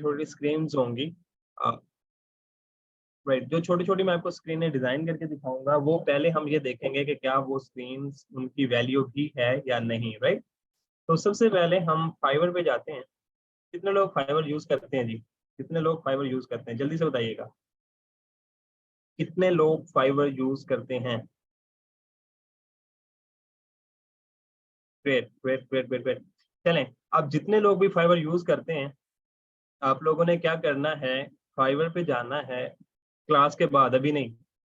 छोटी स्क्रीन होंगी, राइट, जो छोटी छोटी मैं आपको स्क्रीनें डिजाइन करके दिखाऊंगा, वो पहले हम ये देखेंगे कि क्या वो स्क्रीन उनकी वैल्यू भी है या नहीं, राइट। तो सबसे पहले हम फाइवर पे जाते हैं। कितने लोग फाइवर यूज करते हैं जी? कितने लोग फाइवर यूज करते हैं, जल्दी से बताइएगा, कितने लोग फाइवर यूज करते हैं? Great great great great great. चलें, अब जितने लोग भी फाइवर यूज करते हैं, आप लोगों ने क्या करना है, फाइवर पे जाना है क्लास के बाद, अभी नहीं,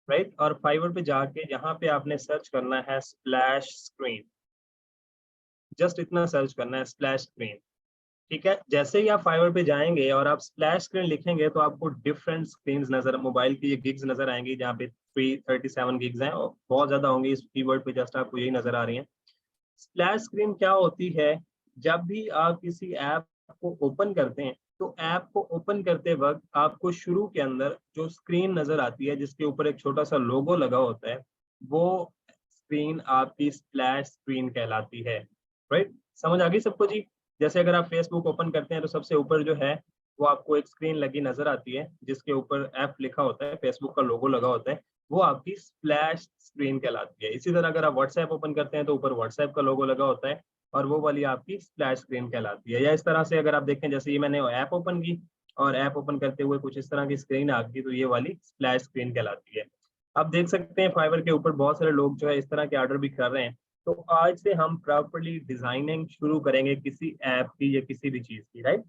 राइट। और फाइवर पे जाके यहाँ पे आपने सर्च करना है स्प्लैश स्क्रीन, जस्ट इतना सर्च करना है, स्प्लैश स्क्रीन। ठीक है, जैसे ही आप फाइवर पे जाएंगे और आप स्प्लैश स्क्रीन लिखेंगे तो आपको डिफरेंट स्क्रीन नजर, मोबाइल की ये गिग्स नजर आएंगी, जहाँ पे 337 गिग्स हैं और बहुत ज्यादा होंगी इस कीवर्ड पे, जस्ट आपको यही नजर आ रही है। स्प्लैश स्क्रीन क्या होती है? जब भी आप किसी ऐप को ओपन करते हैं, तो ऐप को ओपन करते वक्त आपको शुरू के अंदर जो स्क्रीन नजर आती है जिसके ऊपर एक छोटा सा लोगो लगा होता है, वो स्क्रीन आपकी स्प्लैश स्क्रीन कहलाती है, राइट। समझ आ गई सबको जी? जैसे अगर आप फेसबुक ओपन करते हैं तो सबसे ऊपर जो है वो आपको एक स्क्रीन लगी नजर आती है जिसके ऊपर ऐप लिखा होता है, फेसबुक का लोगो लगा होता है, वो आपकी स्प्लैश स्क्रीन कहलाती है। इसी तरह अगर आप व्हाट्सएप ओपन करते हैं तो ऊपर व्हाट्सएप का लोगो लगा होता है और वो वाली आपकी स्प्लैश स्क्रीन कहलाती है। या इस तरह से अगर आप देखें, जैसे ये मैंने ऐप ओपन की और ऐप ओपन करते हुए कुछ इस तरह की स्क्रीन आ गई, तो ये वाली स्प्लैश स्क्रीन कहलाती है। आप देख सकते हैं फाइवर के ऊपर बहुत सारे लोग जो है इस तरह के ऑर्डर भी कर रहे हैं। तो आज से हम प्रॉपर्ली डिजाइनिंग शुरू करेंगे किसी ऐप की या किसी भी चीज की, राइट।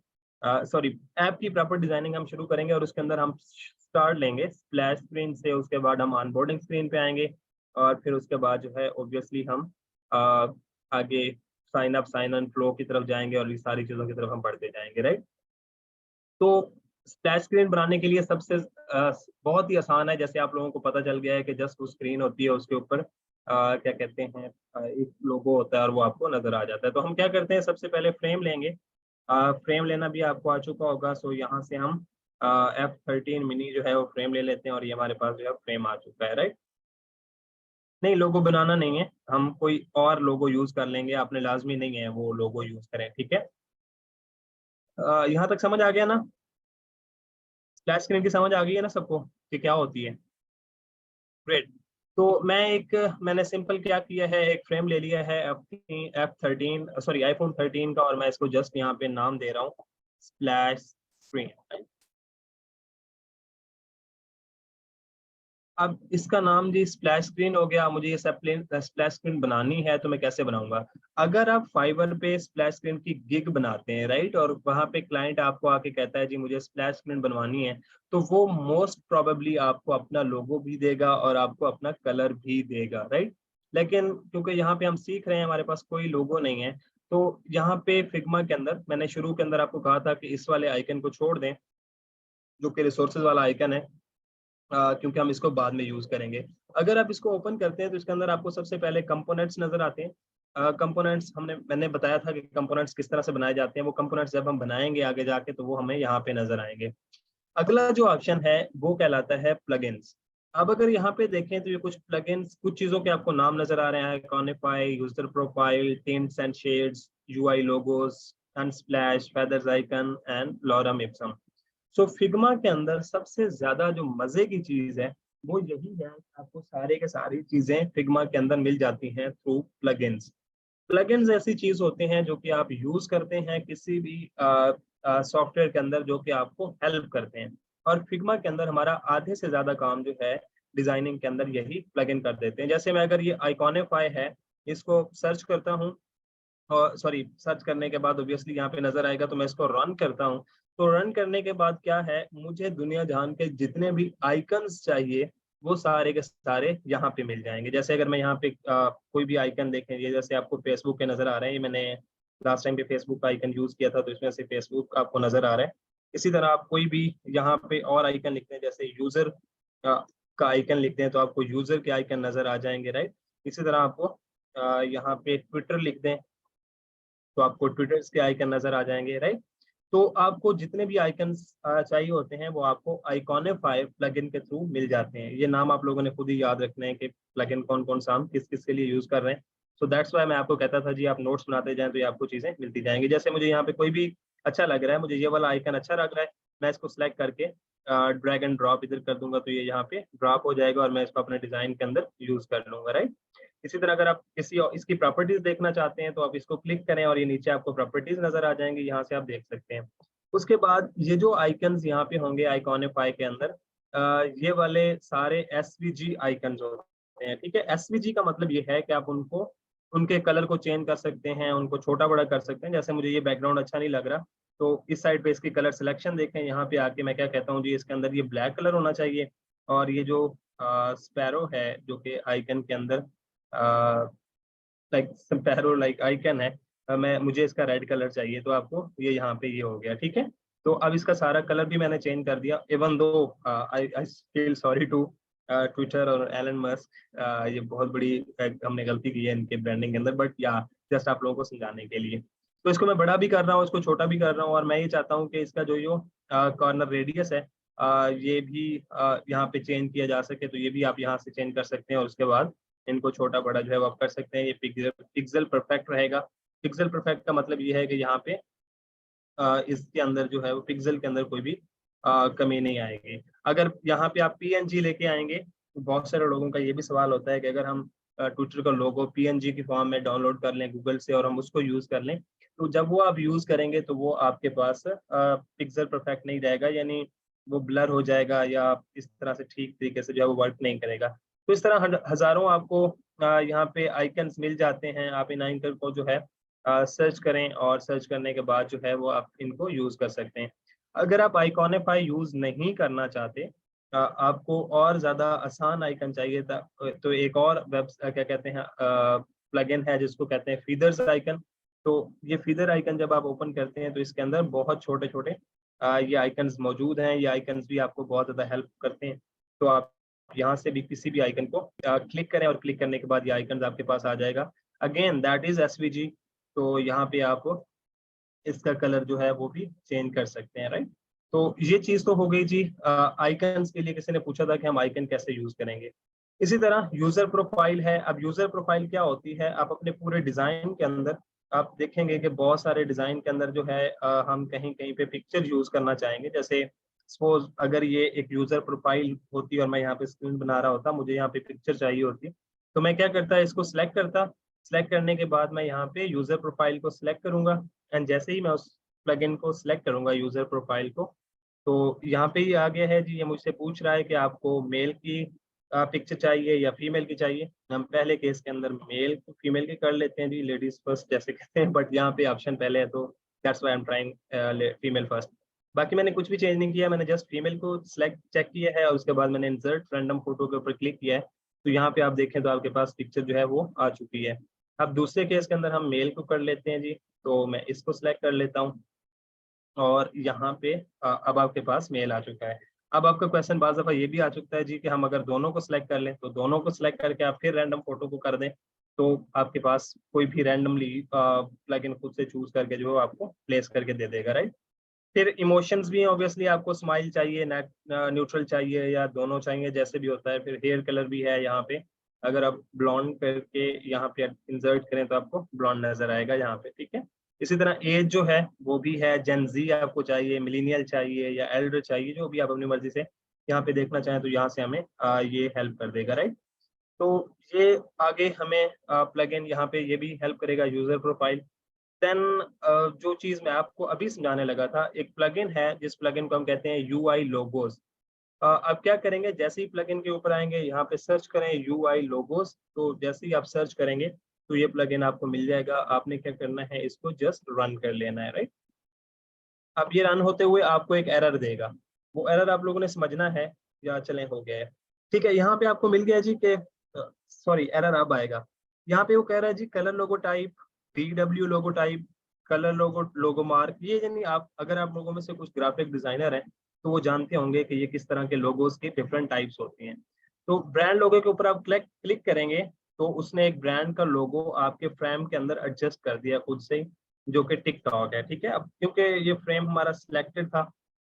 सॉरी, ऐप की प्रॉपर डिजाइनिंग हम शुरू करेंगे और उसके अंदर हम स्टार्ट लेंगे स्प्लैश स्क्रीन से, उसके बाद हम ऑनबोर्डिंग स्क्रीन पे आएंगे और फिर उसके बाद जो है ऑब्वियसली हम आगे sign up sign on flow की तरफ जाएंगे और ये सारी चीजों की तरफ हम बढ़ते जाएंगे, राइट। तो स्प्लैश स्क्रीन बनाने के लिए सबसे बहुत ही आसान है, जैसे आप लोगों को पता चल गया है कि जस्ट वो स्क्रीन होती है, उसके ऊपर क्या कहते हैं, एक लोगो होता है और वो आपको नजर आ जाता है। तो हम क्या करते हैं, सबसे पहले फ्रेम लेंगे। फ्रेम लेना भी आपको आ चुका होगा, सो यहाँ से हम F13 मिनी जो है वो फ्रेम ले लेते हैं और ये हमारे पास जो है फ्रेम आ चुका है, राइट। नहीं, लोगो बनाना नहीं है, हम कोई और लोगो यूज कर लेंगे, आपने लाजमी नहीं है वो लोगो यूज करें, ठीक है। यहाँ तक समझ आ गया ना? फ्लैश स्क्रीन की समझ आ गई है ना सबको कि क्या होती है? ग्रेट। तो मैंने सिंपल क्या किया है, एक फ्रेम ले लिया है F13, सॉरी iPhone 13 का, और मैं इसको जस्ट यहाँ पे नाम दे रहा हूँ स्प्लैश स्क्रीन। अब इसका नाम जी स्प्लैश स्क्रीन हो गया। मुझे ये स्प्लैश स्क्रीन बनानी है तो मैं कैसे बनाऊंगा? अगर आप फाइवर पे स्प्लैश स्क्रीन की गिग बनाते हैं, राइट, और वहां पे क्लाइंट आपको आके कहता है जी मुझे स्प्लैश स्क्रीन बनवानी है, तो वो मोस्ट प्रोबेबली आपको अपना लोगो भी देगा और आपको अपना कलर भी देगा, राइट। लेकिन क्योंकि यहाँ पे हम सीख रहे हैं, हमारे पास कोई लोगो नहीं है, तो यहाँ पे फिग्मा के अंदर मैंने शुरू के अंदर आपको कहा था कि इस वाले आइकन को छोड़ दें जो कि रिसोर्सेज वाला आइकन है, क्योंकि हम इसको बाद में यूज करेंगे। अगर आप इसको ओपन करते हैं तो इसके अंदर आपको सबसे पहले कंपोनेंट्स नजर आते हैं। कंपोनेंट्स मैंने बताया था कि कंपोनेंट्स किस तरह से बनाए जाते हैं। वो कंपोनेंट्स जब हम बनाएंगे आगे जाके तो वो हमें यहाँ पे नजर आएंगे। अगला जो ऑप्शन है वो कहलाता है प्लगइन्स। अब अगर यहाँ पे देखें तो ये कुछ प्लगइन्स, कुछ चीजों के आपको नाम नजर आ रहे हैं, Iconify, user profile, tints and shades, UI logos, Unsplash, feathers icon and Lorem Ipsum. So Figma के अंदर सबसे ज्यादा जो मजे की चीज है वो यही है, आपको सारे के सारी चीजें फिग्मा के अंदर मिल जाती हैं थ्रू प्लगइन्स। प्लगइन्स ऐसी चीज होते हैं जो कि आप यूज करते हैं किसी भी सॉफ्टवेयर के अंदर, जो कि आपको हेल्प करते हैं। और फिग्मा के अंदर हमारा आधे से ज्यादा काम जो है डिजाइनिंग के अंदर यही प्लगइन कर देते हैं। जैसे मैं अगर ये आइकॉनिफाई है, इसको सर्च करता हूँ, और सॉरी सर्च करने के बाद ऑब्वियसली यहाँ पे नजर आएगा, तो मैं इसको रन करता हूँ। तो रन करने के बाद क्या है, मुझे दुनिया जहान के जितने भी आइकन्स चाहिए वो सारे के सारे यहाँ पे मिल जाएंगे। जैसे अगर मैं यहाँ पे कोई भी आइकन देखें, ये जैसे आपको फेसबुक के नजर आ रहे हैं, ये मैंने लास्ट टाइम पे फेसबुक का आइकन यूज किया था तो इसमें से फेसबुक आपको नजर आ रहा है। इसी तरह आप कोई भी यहाँ पे और आइकन लिखते हैं, जैसे यूजर का आइकन लिखते हैं तो आपको यूजर के आइकन नजर आ जाएंगे, राइट। इसी तरह आपको यहाँ पे ट्विटर लिख दें तो आपको ट्विटर्स के आइकन नजर आ जाएंगे, राइट। तो आपको जितने भी आइकन्स चाहिए होते हैं वो आपको आइकॉनिफाई प्लगइन के थ्रू मिल जाते हैं। ये नाम आप लोगों ने खुद ही याद रखने हैं कि प्लगइन कौन कौन सा हम किस किस के लिए यूज कर रहे हैं। सो दैट्स वाई मैं आपको कहता था जी आप नोट्स बनाते जाएं तो ये आपको चीजें मिलती जाएंगी। जैसे मुझे यहाँ पे कोई भी अच्छा लग रहा है, मुझे ये वाला आइकन अच्छा लग रहा है, मैं इसको सिलेक्ट करके ड्रैग एंड ड्रॉप इधर कर दूंगा तो ये यहाँ पे ड्रॉप हो जाएगा और मैं इसको अपने डिजाइन के अंदर यूज कर लूंगा, राइट। इसी तरह अगर आप किसी और इसकी प्रॉपर्टीज देखना चाहते हैं तो आप इसको क्लिक करें और ये नीचे आपको प्रॉपर्टीज नजर आ जाएंगे, यहाँ से आप देख सकते हैं। उसके बाद ये जो आइकन्स यहाँ पे होंगे आइकॉनिफाई के अंदर, ये वाले सारे एसवीजी आइकन्स होते हैं, ठीक है। एसवीजी का मतलब ये है कि आप उनको उनके कलर को चेंज कर सकते हैं, उनको छोटा बड़ा कर सकते हैं। जैसे मुझे ये बैकग्राउंड अच्छा नहीं लग रहा तो इस साइड पे इसकी कलर सिलेक्शन देखें, यहाँ पे आके मैं क्या कहता हूँ जी, इसके अंदर ये ब्लैक कलर होना चाहिए और ये जो स्पैरो है जो कि आइकन के अंदर लाइक स्पैरो लाइक आइकन है, मैं मुझे इसका रेड कलर चाहिए, तो आपको ये यहाँ पे ये हो गया, ठीक है। तो अब इसका सारा कलर भी मैंने चेंज कर दिया, even though I feel sorry to Twitter और एलन मस्क, ये बहुत बड़ी हमने गलती की है इनके ब्रांडिंग के अंदर, बट या जस्ट आप लोगों को समझाने के लिए। तो इसको मैं बड़ा भी कर रहा हूँ, इसको छोटा भी कर रहा हूँ, और मैं ये चाहता हूँ कि इसका जो कॉर्नर रेडियस है ये भी यहाँ पे चेंज किया जा सके, तो ये भी आप यहाँ से चेंज कर सकते हैं और उसके बाद इनको छोटा बड़ा जो है वो आप कर सकते हैं। ये पिक्सल परफेक्ट रहेगा। पिक्सल परफेक्ट का मतलब ये है कि यहाँ पे इसके अंदर जो है वो पिक्सल के अंदर कोई भी कमी नहीं आएगी। अगर यहाँ पे आप पीएनजी लेके आएंगे, तो बहुत सारे लोगों का ये भी सवाल होता है कि अगर हम ट्विटर का लोगो पीएनजी की फॉर्म में डाउनलोड कर लें गूगल से और हम उसको यूज कर लें, तो जब वो आप यूज करेंगे तो वो आपके पास पिक्सल परफेक्ट नहीं रहेगा, यानी वो ब्लर हो जाएगा या इस तरह से ठीक तरीके से जो है वो वर्क नहीं करेगा। तो इस तरह हजारों आपको यहाँ पे आइकन्स मिल जाते हैं, आप इन आइकन को जो है सर्च करें और सर्च करने के बाद जो है वो आप इनको यूज कर सकते हैं। अगर आप आइकॉनिफाई यूज नहीं करना चाहते, आपको और ज्यादा आसान आइकन चाहिए था, तो एक और वेब क्या कहते हैं प्लगइन है जिसको कहते हैं फीदर्स आइकन। तो ये फीदर आइकन जब आप ओपन करते हैं तो इसके अंदर बहुत छोटे छोटे ये आइकन्स मौजूद हैं। ये आइकन्स भी आपको बहुत ज्यादा हेल्प करते हैं। तो आप यहाँ से भी किसी भी आइकन को क्लिक करें और क्लिक करने के बाद ये आइकन आपके पास आ जाएगा। Again that is SVG. तो यहाँ पे आप इसका कलर जो है वो भी चेंज कर सकते हैं, राइट। तो ये चीज तो हो गई जी आइकन्स के लिए। किसी ने पूछा था कि हम आइकन कैसे यूज करेंगे। इसी तरह यूजर प्रोफाइल है। अब यूजर प्रोफाइल क्या होती है, आप अपने पूरे डिजाइन के अंदर आप देखेंगे कि बहुत सारे डिजाइन के अंदर जो है हम कहीं कहीं पे पिक्चर यूज करना चाहेंगे। जैसे सपोज अगर ये एक यूजर प्रोफाइल होती और मैं यहाँ पे स्क्रीन बना रहा होता, मुझे यहाँ पे पिक्चर चाहिए होती, तो मैं क्या करता, इसको सिलेक्ट करता। सिलेक्ट करने के बाद मैं यहाँ पे यूजर प्रोफाइल को सिलेक्ट करूंगा एंड जैसे ही मैं उस प्लगइन को सिलेक्ट करूंगा यूजर प्रोफाइल को, तो यहाँ पे ही आ गया है जी, ये मुझसे पूछ रहा है कि आपको मेल की पिक्चर चाहिए या फीमेल की चाहिए। हम पहले केस के अंदर मेल फीमेल की कर लेते हैं जी, लेडीज फर्स्ट जैसे कहते हैं, बट यहाँ पे ऑप्शन पहले है तो that's why I am trying female first. बाकी मैंने कुछ भी चेंज नहीं किया, मैंने जस्ट फीमेल को सिलेक्ट चेक किया है और उसके बाद मैंने इंसर्ट रैंडम फोटो के ऊपर क्लिक किया है। तो यहाँ पे आप देखें तो आपके पास पिक्चर जो है वो आ चुकी है। अब दूसरे केस के अंदर हम मेल को कर लेते हैं जी, तो मैं इसको सिलेक्ट कर लेता हूँ और यहाँ पे अब आपके पास मेल आ चुका है। अब आपका क्वेश्चन बाज़ दफ़ा ये भी आ चुका है जी कि हम अगर दोनों को सिलेक्ट कर लें, तो दोनों को सिलेक्ट करके आप फिर रैंडम फोटो को कर दें, तो आपके पास कोई भी रैंडमली प्लगइन खुद से चूज करके जो है आपको प्लेस करके दे देगा, राइट। फिर इमोशंस भी हैं, ऑब्वियसली आपको स्माइल चाहिए, नेट न्यूट्रल चाहिए या दोनों चाहिए, जैसे भी होता है। फिर हेयर कलर भी है यहाँ पे, अगर आप ब्लॉन्ड करके यहाँ पे इंसर्ट करें तो आपको ब्लॉन्ड नजर आएगा यहाँ पे, ठीक है। इसी तरह एज जो है वो भी है, जेन जी आपको चाहिए, मिलीनियल चाहिए या एल्डर चाहिए, जो भी आप अपनी मर्जी से यहाँ पे देखना चाहें तो यहाँ से हमें ये हेल्प कर देगा, राइट। तो ये आगे हमें प्लगइन यहाँ पे ये भी हेल्प करेगा यूजर प्रोफाइल। देन जो चीज मैं आपको अभी समझाने लगा था, एक प्लगइन है जिस प्लगइन को हम कहते हैं यूआई लोगोस। अब क्या करेंगे, जैसे ही प्लगइन के ऊपर आएंगे यहाँ पे सर्च करें यूआई लोगोस, तो जैसे ही आप सर्च करेंगे तो ये प्लगइन आपको मिल जाएगा। आपने क्या करना है, इसको जस्ट रन कर लेना है, राइट। अब ये रन होते हुए आपको एक एरर देगा, वो एरर आप लोगों ने समझना है या चले हो गया है, ठीक है। यहाँ पे आपको मिल गया जी के सॉरी एरर अब आएगा। यहाँ पे वो कह रहा है जी कलर लोगो टाइप, DW लोगो टाइप, कलर लोगो लोगो मार्क। ये यानी आप अगर आप लोगों में से कुछ ग्राफिक डिजाइनर हैं तो वो जानते होंगे कि ये किस तरह के लोगोस के डिफरेंट टाइप्स होती हैं। तो ब्रांड लोगो के ऊपर आप क्लिक करेंगे तो उसने एक ब्रांड का लोगो आपके फ्रेम के अंदर एडजस्ट कर दिया खुद से ही, जो कि टिकटॉक है, ठीक है। अब क्योंकि ये फ्रेम हमारा सिलेक्टेड था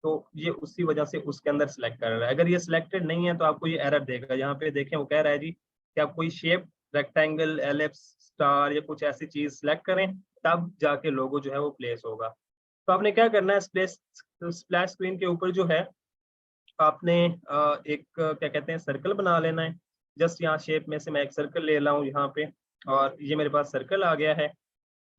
तो ये उसी वजह से उसके अंदर सिलेक्ट कर रहा है। अगर ये सिलेक्टेड नहीं है तो आपको ये एरर देगा। यहाँ पे देखें वो कह रहा है जी कि आप कोई शेप, रेक्टेंगल, एलिप्स, स्टार या कुछ ऐसी चीज सिलेक्ट करें, तब जाके लोगो जो है वो प्लेस होगा। तो आपने क्या करना है, स्प्लैश स्क्रीन के ऊपर जो है आपने एक क्या कहते हैं सर्कल बना लेना है। जस्ट यहाँ शेप में से मैं एक सर्कल ले रहा हूँ यहाँ पे, और ये मेरे पास सर्कल आ गया है,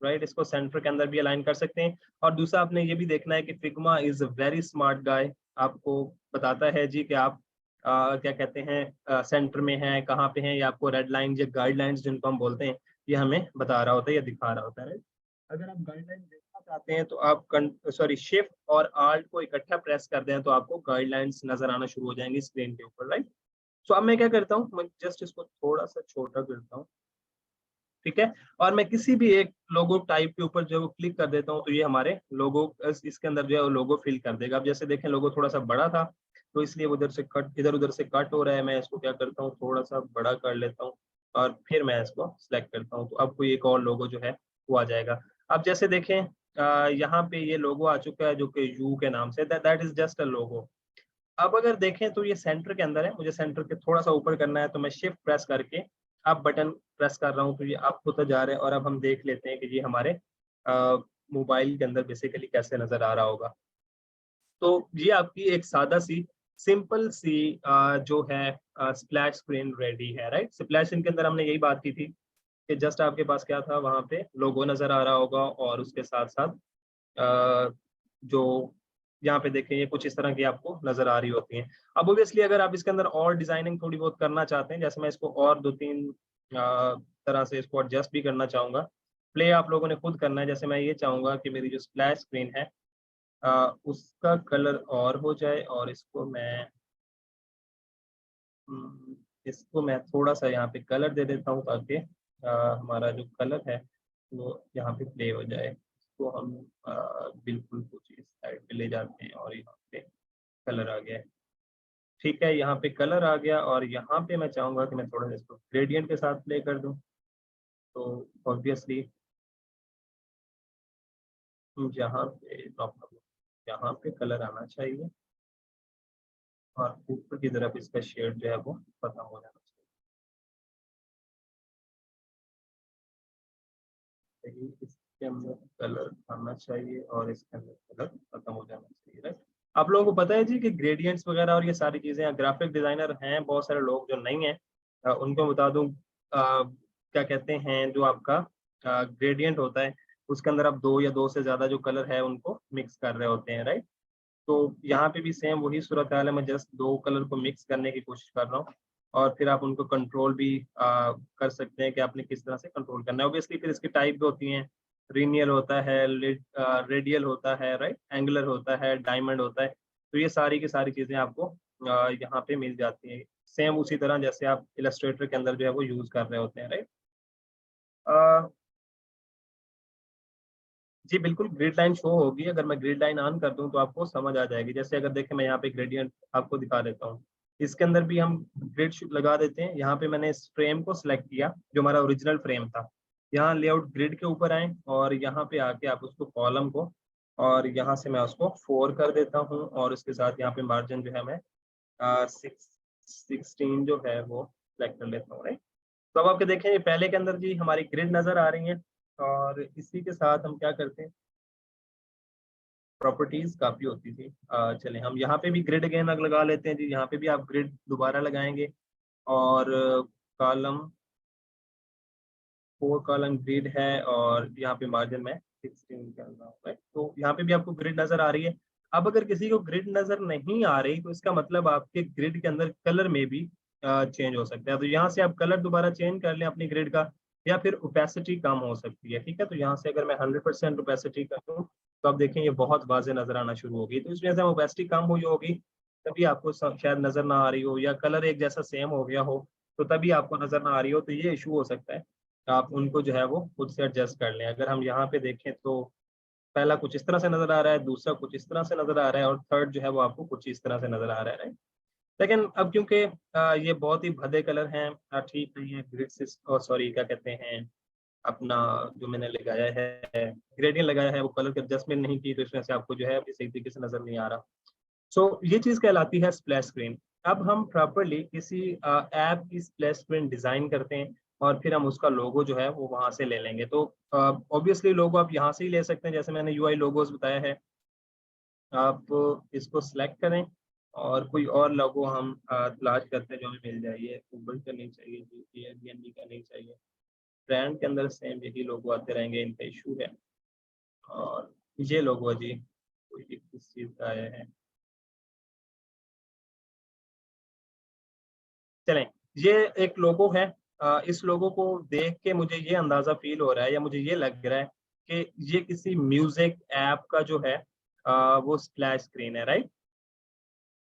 राइट। इसको सेंटर के अंदर भी अलाइन कर सकते हैं। और दूसरा आपने ये भी देखना है कि Figma is a very smart guy, आपको बताता है जी कि आप क्या कहते हैं सेंटर में हैं, कहाँ पे हैं, या आपको रेड लाइन या गाइडलाइंस जिनको हम बोलते हैं, ये हमें बता रहा होता है या दिखा रहा होता है, राइट। अगर आप गाइडलाइन देखना चाहते हैं तो आप शिफ्ट और आल्ट को इकट्ठा प्रेस कर दें तो आपको गाइडलाइंस नजर आना शुरू हो जाएंगी स्क्रीन के ऊपर, राइट। सो अब मैं क्या करता हूँ, मैं जस्ट इसको थोड़ा सा छोटा करता हूँ, ठीक है। और मैं किसी भी एक लोगो टाइप के ऊपर जो क्लिक कर देता हूँ तो ये हमारे लोगो इसके अंदर जो है वो लोगो फिल कर देगा। अब जैसे देखें लोगो थोड़ा सा बड़ा था तो इसलिए उधर से कट, इधर उधर से कट हो रहा है। मैं इसको क्या करता हूँ, थोड़ा सा बड़ा कर लेता हूँ और फिर मैं इसको सिलेक्ट करता हूँ, तो अब कोई एक और लोगो जो है वो आ जाएगा। अब जैसे देखें यहाँ पे ये लोगो आ चुका है जो कि यू के नाम से, दैट इज जस्ट अ लोगो। अब अगर देखें तो ये सेंटर के अंदर है, मुझे सेंटर के थोड़ा सा ऊपर करना है, तो मैं शिफ्ट प्रेस करके अब बटन प्रेस कर रहा हूँ तो ये अप होता जा रहा है। और अब हम देख लेते हैं कि ये हमारे मोबाइल के अंदर बेसिकली कैसे नजर आ रहा होगा। तो ये आपकी एक सादा सी सिंपल सी जो है स्प्लैश स्क्रीन रेडी है, राइट। स्प्लैश स्क्रीन के अंदर हमने यही बात की थी कि जस्ट आपके पास क्या था, वहां पे लोगो नजर आ रहा होगा और उसके साथ साथ जो यहाँ पे देखें ये कुछ इस तरह की आपको नजर आ रही होती हैं। अब ऑब्वियसली अगर आप इसके अंदर और डिजाइनिंग थोड़ी बहुत करना चाहते हैं, जैसे मैं इसको और 2-3 तरह से इसको एडजस्ट भी करना चाहूंगा, प्ले आप लोगों ने खुद करना है। जैसे मैं ये चाहूंगा कि मेरी जो स्प्लैश स्क्रीन है उसका कलर और हो जाए, और इसको मैं थोड़ा सा यहाँ पे कलर दे देता हूँ ताकि हमारा जो कलर है वो यहाँ पे प्ले हो जाए। तो हम बिल्कुल कुछ इस साइड पे ले जाते हैं और यहाँ पे कलर आ गया है, ठीक है। यहाँ पे कलर आ गया और यहाँ पे मैं चाहूंगा कि मैं थोड़ा सा इसको ग्रेडियंट के साथ प्ले कर दूँ। तो ऑब्वियसली यहाँ पे कलर आना चाहिए और ऊपर की तरफ इसका शेड जो है वो खत्म हो जाना चाहिए। इसके अंदर कलर आना चाहिए और इसके अंदर कलर खत्म हो जाना चाहिए, राइट। आप लोगों को पता है जी कि ग्रेडियंट्स वगैरह और ये सारी चीजें, ग्राफिक डिजाइनर हैं बहुत सारे लोग जो नहीं है, उनको बता दूं क्या कहते हैं, जो आपका ग्रेडियंट होता है उसके अंदर आप दो या दो से ज्यादा जो कलर है उनको मिक्स कर रहे होते हैं, राइट। तो यहाँ पे भी सेम वही सूरत हाल है, मैं जस्ट दो कलर को मिक्स करने की कोशिश कर रहा हूँ और फिर आप उनको कंट्रोल भी कर सकते हैं कि आपने किस तरह से कंट्रोल करना है। ऑब्वियसली फिर इसकी टाइप भी होती हैं, रीनियल होता है, रेडियल होता है, राइट, एंगुलर होता है, डायमंड होता है। तो ये सारी की सारी चीज़ें आपको यहाँ पे मिल जाती हैं, सेम उसी तरह जैसे आप इलस्ट्रेटर के अंदर जो है वो यूज़ कर रहे होते हैं, राइट। जी बिल्कुल, ग्रिड लाइन शो होगी। अगर मैं ग्रिड लाइन ऑन कर दूं तो आपको समझ आ जाएगी। जैसे अगर देखें मैं यहाँ पे ग्रेडियंट आपको दिखा देता हूँ, इसके अंदर भी हम ग्रिड लगा देते हैं। यहाँ पे मैंने इस फ्रेम को सिलेक्ट किया जो हमारा ओरिजिनल फ्रेम था, यहाँ लेआउट ग्रिड के ऊपर आए और यहाँ पे आके आप उसको कॉलम को, और यहाँ से मैं उसको 4 कर देता हूँ और उसके साथ यहाँ पे मार्जिन जो है मैं 16 जो है वो सिलेक्ट कर लेता हूँ, राइट। तो अब आपके देखें पहले के अंदर जी हमारी ग्रिड नजर आ रही है, और इसी के साथ हम क्या करते हैं, प्रॉपर्टीज काफी होती थी। चले हम यहाँ पे भी ग्रिड अगेन लगा लेते हैं जी। यहाँ पे भी आप ग्रिड दोबारा लगाएंगे और कॉलम 4 कॉलम ग्रिड है और यहाँ पे मार्जिन में 16 कर रहा हूँ, right? तो यहाँ पे भी आपको ग्रिड नजर आ रही है। अब अगर किसी को ग्रिड नजर नहीं आ रही तो इसका मतलब आपके ग्रिड के अंदर कलर में भी चेंज हो सकता है। तो यहाँ से आप कलर दोबारा चेंज कर लें अपनी ग्रिड का, या फिर ओपेसिटी कम हो सकती है, ठीक है। तो यहाँ से अगर मैं 100% ओपेसिटी कर दूँ तो आप देखें ये बहुत वाजे नजर आना शुरू होगी। तो इस वजह से ओपेसिटी कम हुई होगी तभी आपको शायद नजर ना आ रही हो, या कलर एक जैसा सेम हो गया हो तो तभी आपको नजर ना आ रही हो। तो ये इशू हो सकता है, आप उनको जो है वो खुद से एडजस्ट कर लें। अगर हम यहाँ पे देखें तो पहला कुछ इस तरह से नजर आ रहा है, दूसरा कुछ इस तरह से नजर आ रहा है, और थर्ड जो है वो आपको कुछ इस तरह से नजर आ रहा है, राइट। लेकिन अब क्योंकि ये बहुत ही भद्दे कलर हैं, ठीक नहीं है ग्रिड से, सॉरी क्या कहते हैं अपना जो मैंने लगाया है ग्रेडियंट लगाया है वो कलर की एडजस्टमेंट नहीं की, तो इस वजह से आपको जो है अभी सही तरीके से नजर नहीं आ रहा। सो ये चीज कहलाती है स्प्लैश स्क्रीन। अब हम प्रॉपरली किसी ऐप की स्प्लैश स्क्रीन डिजाइन करते हैं और फिर हम उसका लोगो जो है वो वहां से ले लेंगे। तो ऑब्वियसली लोगो आप यहाँ से ही ले सकते हैं, जैसे मैंने यूआई लोगोस बताया है। आप इसको सिलेक्ट करें और कोई और लोगो हम तलाश करते हैं जो हमें मिल जाए। ये गूगल का नहीं चाहिए जी, ये एयरबीएनबी का नहीं चाहिए। ब्रांड के अंदर सेम यही लोगो आते रहेंगे, इनका इशू है। और ये लोगो जी कोई किस चीज़ का आया है, चलें, ये एक लोगो है। इस लोगो को देख के मुझे ये अंदाजा फील हो रहा है या मुझे ये लग रहा है कि ये किसी म्यूजिक ऐप का जो है वो स्प्लैश स्क्रीन है, राइट।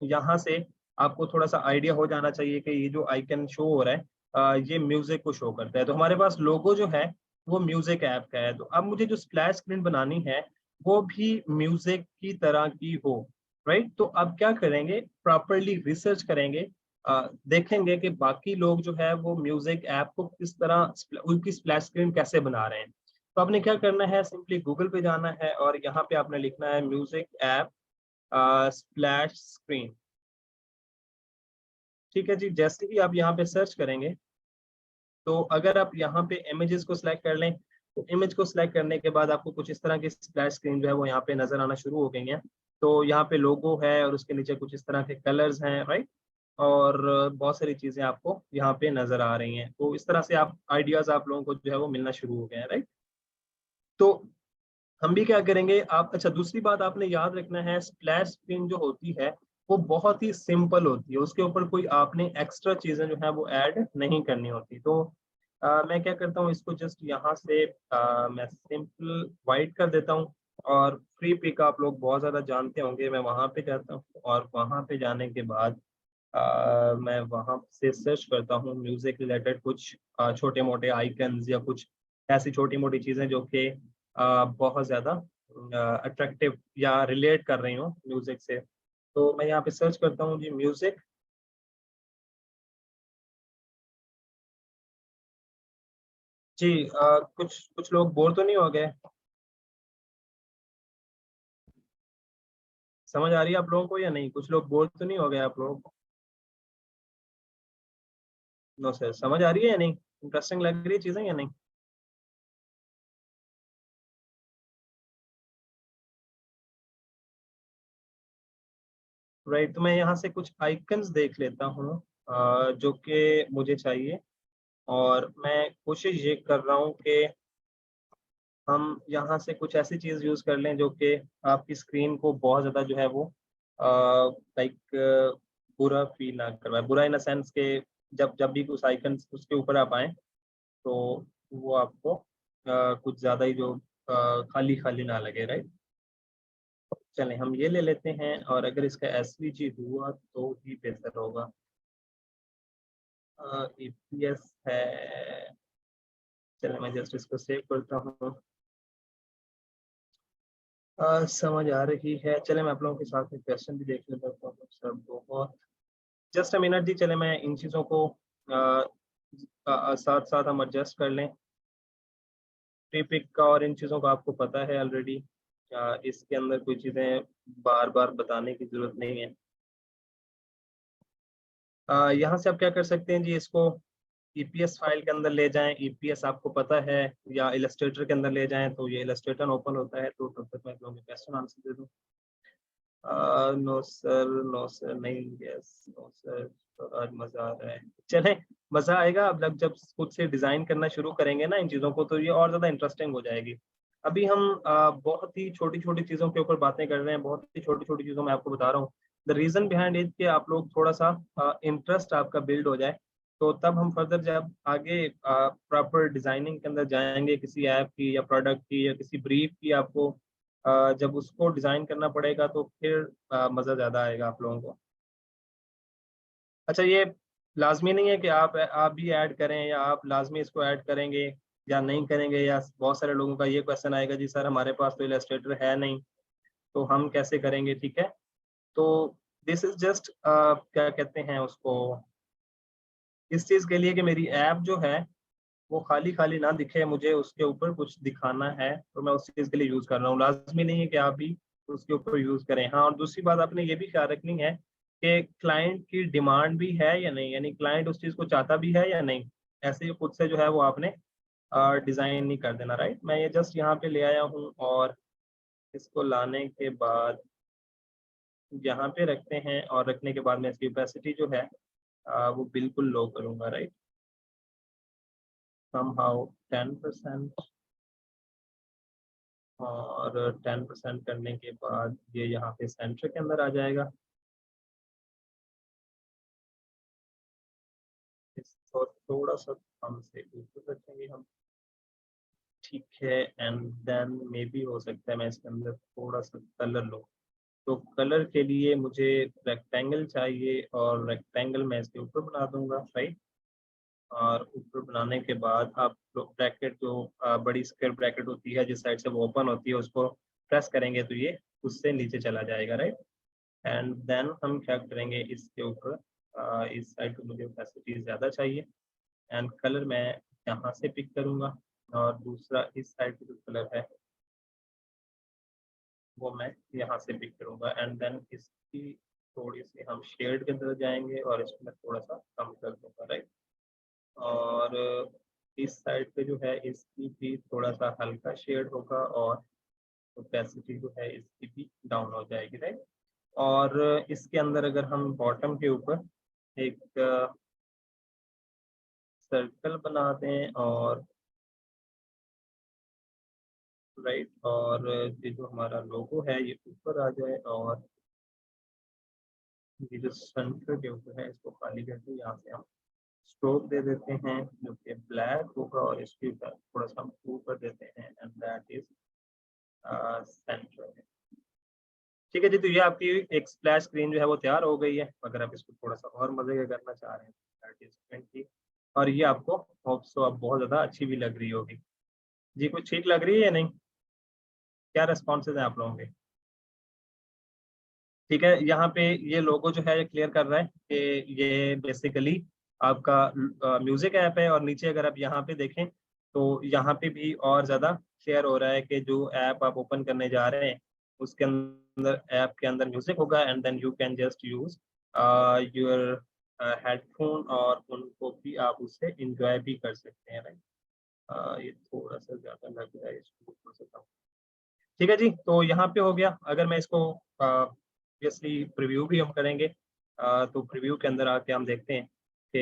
यहाँ से आपको थोड़ा सा आइडिया हो जाना चाहिए कि ये जो आइकन शो हो रहा है ये म्यूजिक को शो करता है। तो हमारे पास लोगो जो है वो म्यूजिक ऐप का है। तो अब मुझे जो स्प्लैश स्क्रीन बनानी है वो भी म्यूजिक की तरह की हो, राइट। तो अब क्या करेंगे, प्रॉपरली रिसर्च करेंगे, देखेंगे कि बाकी लोग जो है वो म्यूजिक ऐप को किस तरह उनकी स्प्लैश स्क्रीन कैसे बना रहे हैं। तो आपने क्या करना है, सिंपली गूगल पे जाना है और यहाँ पे आपने लिखना है म्यूजिक ऐप स्प्लैश स्क्रीन। ठीक है जी, जैसे ही आप यहाँ पे सर्च करेंगे तो अगर आप यहाँ पे इमेजेस को सिलेक्ट कर लें तो इमेज को सिलेक्ट करने के बाद आपको कुछ इस तरह की स्प्लैश स्क्रीन जो है वो यहाँ पे नजर आना शुरू हो गई है। तो यहाँ पे लोगो है और उसके नीचे कुछ इस तरह के कलर्स हैं, राइट। और बहुत सारी चीजें आपको यहाँ पे नजर आ रही हैं। तो इस तरह से आप आइडियाज आप लोगों को जो है वो मिलना शुरू हो गए हैं, राइट। तो हम भी क्या करेंगे, आप अच्छा दूसरी बात आपने याद रखना है, स्प्लैश स्क्रीन जो होती है वो बहुत ही सिंपल होती है, उसके ऊपर कोई आपने एक्स्ट्रा चीजें जो है वो ऐड नहीं करनी होती। तो मैं क्या करता हूँ, इसको जस्ट यहाँ से मैं सिंपल वाइट कर देता हूँ। और फ्री पिक आप लोग बहुत ज्यादा जानते होंगे, मैं वहां पे जाता हूँ और वहां पे जाने के बाद मैं वहां से सर्च करता हूँ म्यूजिक रिलेटेड कुछ छोटे मोटे आइकन्स या कुछ ऐसी छोटी मोटी चीजें जो कि बहुत ज्यादा अट्रैक्टिव या रिलेट कर रही हूँ म्यूजिक से। तो मैं यहाँ पे सर्च करता हूँ जी म्यूजिक। जी कुछ कुछ लोग बोर तो नहीं हो गए, समझ आ रही है आप लोगों को या नहीं, कुछ लोग बोर तो नहीं हो गए आप लोग। नो सर, समझ आ रही है या नहीं, इंटरेस्टिंग लग रही है चीजें या नहीं। राइट, तो मैं यहाँ से कुछ आइकन्स देख लेता हूँ जो कि मुझे चाहिए। और मैं कोशिश ये कर रहा हूँ कि हम यहाँ से कुछ ऐसी चीज़ यूज़ कर लें जो कि आपकी स्क्रीन को बहुत ज़्यादा जो है वो लाइक बुरा फील ना करवाए। बुरा इन द सेंस के जब जब भी कुछ आइकन उसके ऊपर आप आएँ तो वो आपको कुछ ज़्यादा ही जो खाली खाली ना लगे, राइट। चलें हम ये ले लेते हैं और अगर इसका एसवीजी हुआ तो ही बेहतर होगा। ईपीएस है, चलें मैं जस्ट इसको सेव करता हूँ। समझ आ रही है, चले मैं आप लोगों के साथ में क्वेश्चन भी देख लेता हूँ सर। बहुत जस्ट अ मिनट जी, चले मैं इन चीज़ों को साथ साथ हम एडजस्ट कर लें। प्री पिक का और इन चीज़ों का आपको पता है ऑलरेडी, इसके अंदर कोई चीज़ें बार बार बताने की ज़रूरत नहीं है। यहाँ से आप क्या कर सकते हैं जी, इसको ईपीएस फाइल के अंदर ले जाएं, ईपीएस आपको पता है, या इलस्ट्रेटर के अंदर ले जाएं तो ये इलस्ट्रेटर ओपन होता है। तो तब तक मैं आप लोगों के क्वेश्चन आंसर दे दूँ। नो सर, नो सर नहीं, यस नो सर। तो आज मजा आ रहा है, चले मजा आएगा अब लग जब खुद से डिजाइन करना शुरू करेंगे ना इन चीजों को, तो ये और ज्यादा इंटरेस्टिंग हो जाएगी। अभी हम बहुत ही छोटी छोटी चीजों के ऊपर बातें कर रहे हैं, बहुत ही छोटी छोटी चीजों में आपको बता रहा हूँ। द रीजन बिहाइंड इट कि आप लोग थोड़ा सा इंटरेस्ट आपका बिल्ड हो जाए। तो तब हम फर्दर जब आगे प्रॉपर डिजाइनिंग के अंदर जाएंगे किसी ऐप की या प्रोडक्ट की या किसी ब्रीफ की, आपको जब उसको डिज़ाइन करना पड़ेगा तो फिर मज़ा ज़्यादा आएगा आप लोगों को। अच्छा, ये लाज़मी नहीं है कि आप भी ऐड करें या आप लाज़मी इसको ऐड करेंगे या नहीं करेंगे, या बहुत सारे लोगों का ये क्वेश्चन आएगा जी सर हमारे पास तो इलस्ट्रेटर है नहीं, तो हम कैसे करेंगे, ठीक है। तो दिस इज़ जस्ट क्या कहते हैं उसको, इस चीज़ के लिए कि मेरी ऐप जो है वो खाली-खाली ना दिखे, मुझे उसके ऊपर कुछ दिखाना है, तो मैं उस चीज़ के लिए यूज़ कर रहा हूँ। लाज़मी नहीं है कि आप भी उसके ऊपर यूज़ करें। हाँ, और दूसरी बात आपने ये भी ख्याल रखनी है कि क्लाइंट की डिमांड भी है या नहीं, यानी क्लाइंट उस चीज़ को चाहता भी है या नहीं। ऐसे ही खुद से जो है वो आपने डिजाइन नहीं कर देना, राइट। मैं ये जस्ट यहाँ पे ले आया हूँ और इसको लाने के बाद यहाँ पे रखते हैं, और रखने के बाद मैं इसकी ओपेसिटी जो है वो बिल्कुल लो करूंगा, राइट। समहाउ 10%, और 10% करने के बाद ये यहाँ पे सेंटर के अंदर आ जाएगा। इसको थोड़ा सा कम से ऊपर रखेंगे हम, ठीक है। एंड देन मे बी हो सकता है मैं इसके अंदर थोड़ा सा कलर लूँ। तो कलर के लिए मुझे रेक्टेंगल चाहिए, और रेक्टेंगल मैं इसके ऊपर बना दूंगा, राइट। और ऊपर बनाने के बाद आप ब्रैकेट जो बड़ी स्क्वायर ब्रैकेट होती है जिस साइड से वो ओपन होती है, उसको प्रेस करेंगे तो ये उससे नीचे चला जाएगा, राइट। एंड देन हम क्या करेंगे, इसके ऊपर इस साइड को मुझे ओपेसिटी ज़्यादा चाहिए, एंड कलर मैं यहाँ से पिक करूँगा, और दूसरा इस साइड का जो कलर है वो मैं यहाँ से पिक करूँगा। एंड देन इसकी थोड़ी सी हम शेड के अंदर जाएंगे और इसको मैं थोड़ा सा कम कर दूँगा, राइट। और इस साइड पे जो है इसकी भी थोड़ा सा हल्का शेड होगा, और ओपेसिटी जो है इसकी भी डाउन हो जाएगी, राइट। और इसके अंदर अगर हम बॉटम के ऊपर एक सर्कल बना दें, और राइट, और ये जो हमारा लोगो है ये ऊपर आ जाए, और ये जो सेंटर के ऊपर है इसको खाली करके यहाँ से हम स्ट्रोक दे देते हैं जो कि ब्लैक होगा, और इसके ऊपर थोड़ा सा हम ऊपर देते हैं, एंड दैट इज सेंटर। ठीक है जी, तो ये आपकी एक स्प्लैश स्क्रीन जो है वो तैयार हो गई है। अगर आप इसको थोड़ा सा और मजे का करना चाह रहे हैं तो 30 और ये आपको होप सो अब बहुत ज़्यादा अच्छी भी लग रही होगी। जी, कुछ ठीक लग रही है या नहीं? क्या रिस्पॉन्सेज हैं आप लोगों के? ठीक है, यहाँ पे ये लोगो जो है ये क्लियर कर रहा है कि ये बेसिकली आपका म्यूजिक ऐप है, और नीचे अगर आप यहाँ पे देखें तो यहाँ पे भी और ज़्यादा क्लियर हो रहा है कि जो ऐप आप ओपन करने जा रहे हैं उसके अंदर, ऐप के अंदर म्यूजिक होगा, and then you can just use your headphone, और उनको भी आप उससे इंजॉय भी कर सकते हैं, राइट। ये थोड़ा सा ज़्यादा लग रहा है, इसको थोड़ा सा कम। ठीक है जी, तो यहाँ पे हो गया। अगर मैं इसको ऑब्वियसली प्रीव्यू भी हम करेंगे, तो प्रीव्यू के अंदर आके हम देखते हैं कि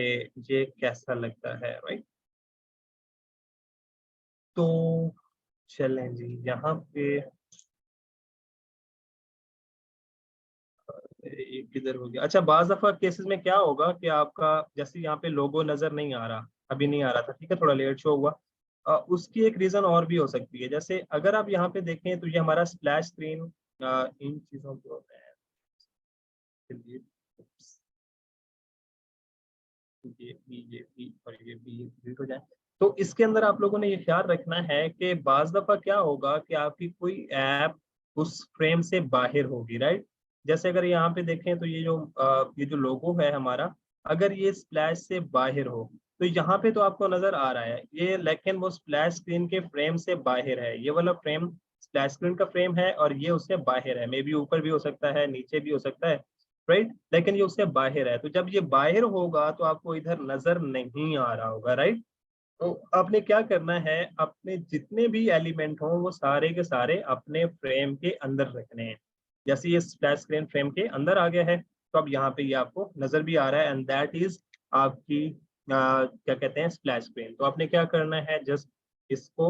ये कैसा लगता है, राइट। तो चलें जी, यहाँ पे ये किधर हो गया। अच्छा, बाज़ दफ़ा केसेस में क्या होगा कि आपका जैसे यहाँ पे लोगो नज़र नहीं आ रहा, अभी नहीं आ रहा था, ठीक है, थोड़ा लेट शो हुआ। उसकी एक रीज़न और भी हो सकती है। जैसे अगर आप यहाँ पे देखें तो ये हमारा स्प्लैश स्क्रीन इन चीज़ों को ये भी और ये भी डिलीट हो जाए। तो इसके अंदर आप लोगों ने ये ख्याल रखना है कि बाज़ दफ़ा क्या होगा कि आपकी कोई ऐप उस फ्रेम से बाहर होगी, राइट। जैसे अगर यहाँ पे देखें तो ये जो लोगो है हमारा, अगर ये स्प्लैश से बाहर हो तो यहाँ पे तो आपको नज़र आ रहा है ये, लेकिन वो स्प्लैश स्क्रीन के फ्रेम से बाहर है। ये वाला फ्रेम स्प्लैश स्क्रीन का फ्रेम है और ये उससे बाहर है। मे बी ऊपर भी हो सकता है, नीचे भी हो सकता है, राइट, लेकिन ये उससे बाहर है। तो जब ये बाहर होगा तो आपको इधर नजर नहीं आ रहा होगा, राइट। तो आपने क्या करना है, अपने जितने भी एलिमेंट हों वो सारे के सारे अपने फ्रेम के अंदर रखने हैं। जैसे ये स्प्लैश स्क्रीन फ्रेम के अंदर आ गया है, तो अब यहाँ पे ये आपको नजर भी आ रहा है, एंड दैट इज आपकी क्या कहते हैं, स्प्लैश स्क्रीन। तो आपने क्या करना है, जस्ट इसको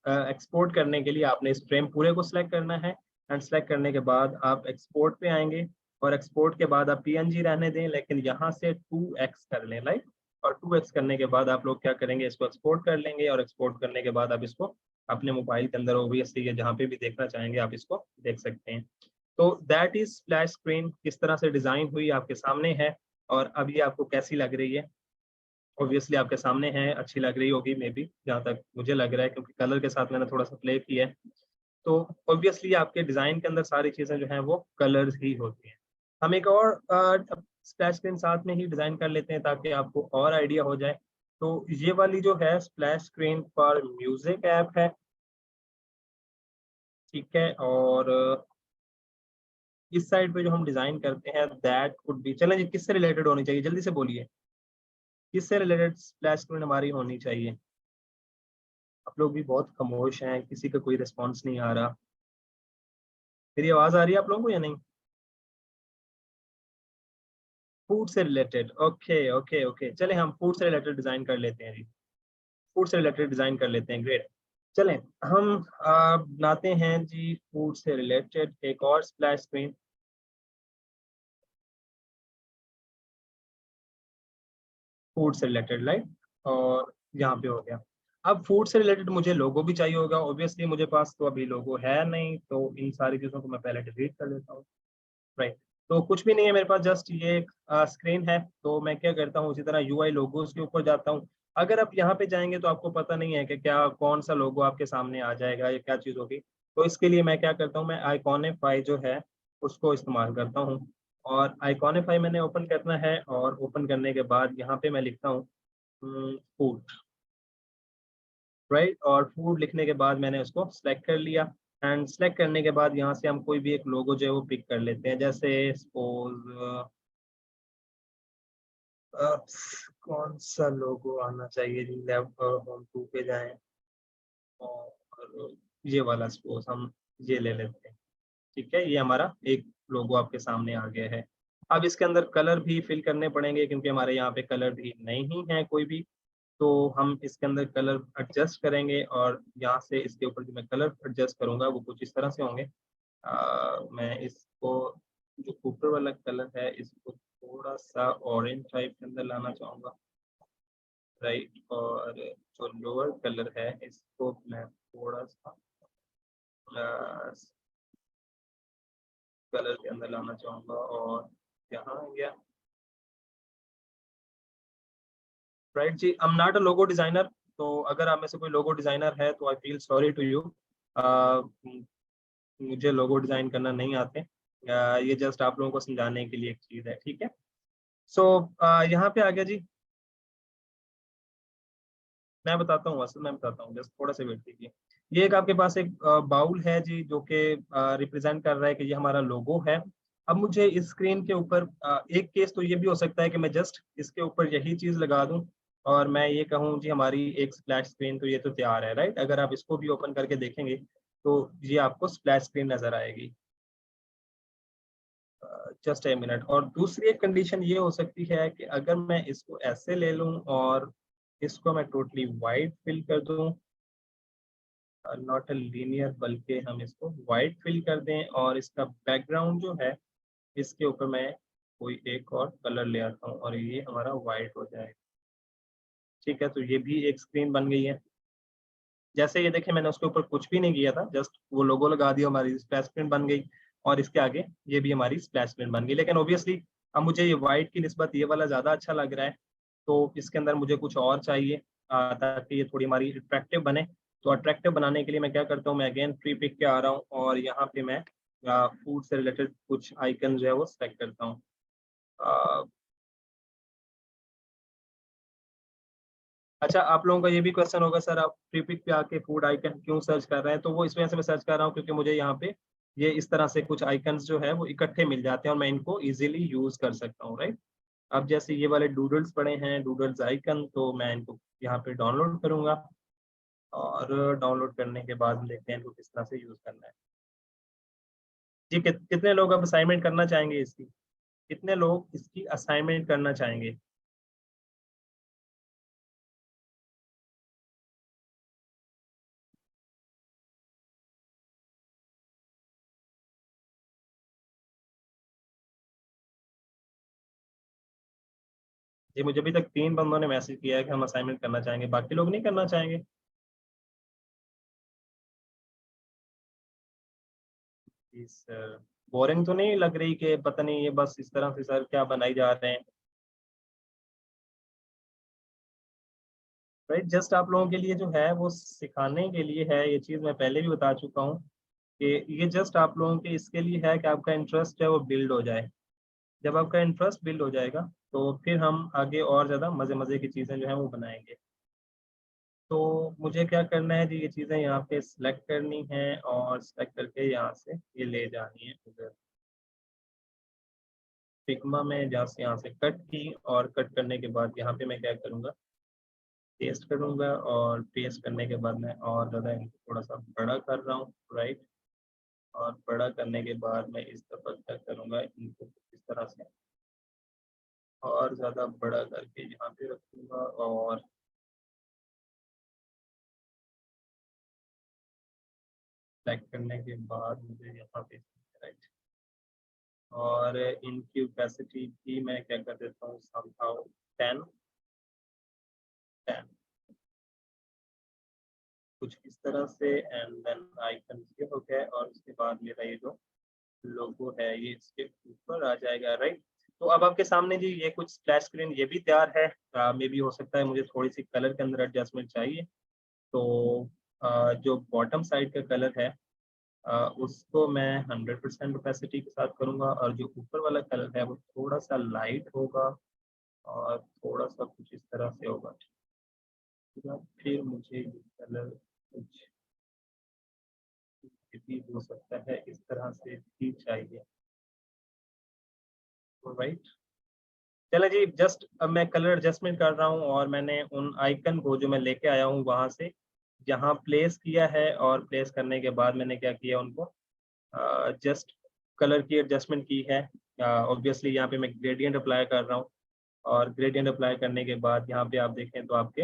एक्सपोर्ट करने के लिए आपने इस फ्रेम पूरे को सिलेक्ट करना है, एंड सेलेक्ट करने के बाद आप एक्सपोर्ट पे आएंगे, और एक्सपोर्ट के बाद आप पीएनजी रहने दें, लेकिन यहाँ से 2x कर लें, लाइक। और 2x करने के बाद आप लोग क्या करेंगे, इसको एक्सपोर्ट कर लेंगे, और एक्सपोर्ट करने के बाद आप इसको अपने मोबाइल के अंदर ओबियसली जहाँ पे भी देखना चाहेंगे आप इसको देख सकते हैं। तो दैट इज स्प्लैश स्क्रीन किस तरह से डिजाइन हुई आपके सामने है, और अब ये आपको कैसी लग रही है। ऑब्वियसली आपके सामने है, अच्छी लग रही होगी मे बी, जहाँ तक मुझे लग रहा है, क्योंकि कलर के साथ मैंने थोड़ा सा प्ले किया है। तो ऑब्वियसली आपके डिजाइन के अंदर सारी चीजें जो हैं वो कलर्स ही होती हैं। हम एक और स्प्लैश स्क्रीन साथ में ही डिजाइन कर लेते हैं ताकि आपको और आइडिया हो जाए। तो ये वाली जो है स्प्लैश स्क्रीन पर म्यूजिक ऐप है, ठीक है। और इस साइड पे जो हम डिजाइन करते हैं दैट कुड बी, चलें जी, किससे रिलेटेड होनी चाहिए, जल्दी से बोलिए, किससे रिलेटेड स्प्लैश स्क्रीन हमारी होनी चाहिए? आप लोग भी बहुत खामोश हैं, किसी का कोई रिस्पॉन्स नहीं आ रहा। मेरी आवाज़ आ रही है आप लोगों को या नहीं? फूड से रिलेटेड, ओके ओके ओके, चलें हम फूड से रिलेटेड डिज़ाइन कर लेते हैं जी। फूड से रिलेटेड डिज़ाइन कर लेते हैं, ग्रेट। चलें हम बनाते हैं जी फूड से रिलेटेड एक और स्प्लैश स्क्रीन। फूड से रिलेटेड राइट, और यहाँ पे हो गया। अब फूड से रिलेटेड मुझे लोगो भी चाहिए होगा, ऑब्वियसली मुझे पास तो अभी लोगो है नहीं, तो इन सारी चीज़ों को मैं पहले डिलीट कर देता हूँ। राइट, तो कुछ भी नहीं है मेरे पास, जस्ट ये एक स्क्रीन है। तो मैं क्या करता हूँ, उसी तरह यूआई लोगोस के ऊपर जाता हूँ। अगर आप यहाँ पे जाएंगे तो आपको पता नहीं है कि क्या कौन सा लोगो आपके सामने आ जाएगा या क्या चीज़ होगी। तो इसके लिए मैं क्या करता हूँ, मैं आइकॉनिफाई जो है उसको इस्तेमाल करता हूँ। और आइकॉनिफाई मैंने ओपन करना है, और ओपन करने के बाद यहाँ पे मैं लिखता हूँ फूड, राइट। और फूड लिखने के बाद मैंने उसको सिलेक्ट कर लिया। एंड सेलेक्ट करने के बाद यहाँ से हम कोई भी एक लोगो जो है वो पिक कर लेते हैं, जैसे सपोज कौन सा लोगो आना चाहिए जी, लेफ्ट होम टू पे जाएं, और ये वाला सपोज हम ये ले लेते हैं। ठीक है, ये हमारा एक लोगो आपके सामने आ गया है। अब इसके अंदर कलर भी फिल करने पड़ेंगे, क्योंकि हमारे यहाँ पे कलर भी नहीं है कोई भी। तो हम इसके अंदर कलर एडजस्ट करेंगे, और यहाँ से इसके ऊपर जो मैं कलर एडजस्ट करूँगा वो कुछ इस तरह से होंगे। मैं इसको जो ऊपर वाला कलर है इसको थोड़ा सा ऑरेंज टाइप के अंदर लाना चाहूँगा, राइट। और जो लोअर कलर है इसको मैं थोड़ा सा कलर के अंदर लाना चाहूँगा, और यहाँ आ गया, राइट जी। I am not a logo designer, तो अगर आप में से कोई लोगो डिजाइनर है तो I feel sorry to you. मुझे लोगो डिजाइन करना नहीं आते। ये जस्ट आप लोगों को समझाने के लिए एक चीज है, ठीक है। सो यहाँ पे आ गया जी। मैं बताता हूँ, असल मैं बताता हूँ, जस्ट थोड़ा सा वेट कीजिए। ये एक आपके पास एक बाउल है जी, जो कि रिप्रेजेंट कर रहा है कि ये हमारा लोगो है। अब मुझे इस स्क्रीन के ऊपर एक केस तो ये भी हो सकता है कि मैं जस्ट इसके ऊपर यही चीज लगा दूं, और मैं ये कहूँ जी हमारी एक स्प्लैश स्क्रीन तो ये तो तैयार है, राइट। अगर आप इसको भी ओपन करके देखेंगे तो ये आपको स्प्लैश स्क्रीन नजर आएगी। Just a minute. और दूसरी एक कंडीशन ये हो सकती है कि अगर मैं इसको ऐसे ले लूं और इसको मैं टोटली वाइट फिल कर दूं, नॉट अ लीनियर, बल्कि हम इसको वाइट फिल कर दें, और इसका बैकग्राउंड जो है इसके ऊपर मैं कोई एक और कलर ले आता हूँ, और ये हमारा वाइट हो जाएगा। ठीक है, तो ये भी एक स्क्रीन बन गई है। जैसे ये देखें, मैंने उसके ऊपर कुछ भी नहीं किया था, जस्ट वो लोगो लगा दिया, हमारी स्प्लैश स्क्रीन बन गई। और इसके आगे ये भी हमारी स्प्लैश स्क्रीन बन गई। लेकिन ऑब्वियसली अब मुझे ये वाइट की निस्बत ये वाला ज़्यादा अच्छा लग रहा है, तो इसके अंदर मुझे कुछ और चाहिए ताकि ये थोड़ी हमारी अट्रैक्टिव बने। तो अट्रैक्टिव बनाने के लिए मैं क्या करता हूँ, मैं अगेन प्री पिक पे आ रहा हूँ, और यहाँ पे मैं फूड से रिलेटेड कुछ आइकन जो है वो सेलेक्ट करता हूँ। अच्छा, आप लोगों का ये भी क्वेश्चन होगा, सर आप प्रीपिक पे आके फूड आइकन क्यों सर्च कर रहे हैं? तो वो इस वजह से मैं सर्च कर रहा हूँ क्योंकि मुझे यहाँ पे ये इस तरह से कुछ आइकन्स जो है वो इकट्ठे मिल जाते हैं, और मैं इनको इजीली यूज कर सकता हूँ, राइट। अब जैसे ये वाले डूडल्स पड़े हैं, डूडल्स आइकन, तो मैं इनको यहाँ पे डाउनलोड करूंगा, और डाउनलोड करने के बाद देखते हैं इनको किस तरह से यूज करना है। जी, कितने लोग अब असाइनमेंट करना चाहेंगे इसकी? कितने लोग इसकी असाइनमेंट करना चाहेंगे? जी, मुझे अभी तक 3 बंदों ने मैसेज किया है कि हम असाइनमेंट करना चाहेंगे, बाकी लोग नहीं करना चाहेंगे। जी सर, बोरिंग तो नहीं लग रही कि पता नहीं ये बस इस तरह से सर क्या बनाई जा रहे हैं? राइट, जस्ट आप लोगों के लिए जो है वो सिखाने के लिए है, ये चीज़ मैं पहले भी बता चुका हूँ कि ये जस्ट आप लोगों के इसके लिए है कि आपका इंटरेस्ट है वो बिल्ड हो जाए। जब आपका इंटरेस्ट बिल्ड हो जाएगा तो फिर हम आगे और ज़्यादा मज़े मज़े की चीज़ें जो है वो बनाएंगे। तो मुझे क्या करना है जी, ये चीज़ें यहाँ पे सिलेक्ट करनी है, और सिलेक्ट करके यहाँ से ये ले जानी है उधर। फिग्मा में जहाँ से यहाँ से कट की और कट करने के बाद यहाँ पे मैं क्या करूँगा, पेस्ट करूँगा और पेस्ट करने के बाद मैं और ज़्यादा इनको थोड़ा सा बड़ा कर रहा हूँ, राइट। और बड़ा करने के बाद मैं इस दफ़ा क्या करूँगा, इनको इस तरह से और ज़्यादा बड़ा करके यहाँ पे रखूँगा और सेलेक्ट करने के बाद मुझे यहाँ पे राइट और इनकी ओपेसिटी भी मैं क्या कर देता हूँ, समहाउ 10 10 कुछ इस तरह से एंड देन आइकन ये हो गया और उसके बाद मेरा ये जो लोगो है ये इसके ऊपर आ जाएगा, राइट। तो अब आपके सामने जी ये कुछ स्प्लैश स्क्रीन ये भी तैयार है। मे भी हो सकता है मुझे थोड़ी सी कलर के अंदर एडजस्टमेंट चाहिए। तो जो बॉटम साइड का कलर है उसको मैं 100% ओपेसिटी के साथ करूँगा और जो ऊपर वाला कलर है वो थोड़ा सा लाइट होगा और थोड़ा सा कुछ इस तरह से होगा। फिर मुझे ये कलर कुछ भी हो सकता है इस तरह से भी चाहिए, राइट। चलो जी, जस्ट अब मैं कलर एडजस्टमेंट कर रहा हूँ और मैंने उन आइकन को जो मैं लेके आया हूँ वहाँ से जहाँ प्लेस किया है और प्लेस करने के बाद मैंने क्या किया उनको जस्ट कलर की एडजस्टमेंट की है। ऑब्वियसली यहाँ पे मैं ग्रेडियंट अप्लाई कर रहा हूँ और ग्रेडियंट अप्लाई करने के बाद यहाँ पे आप देखें तो आपके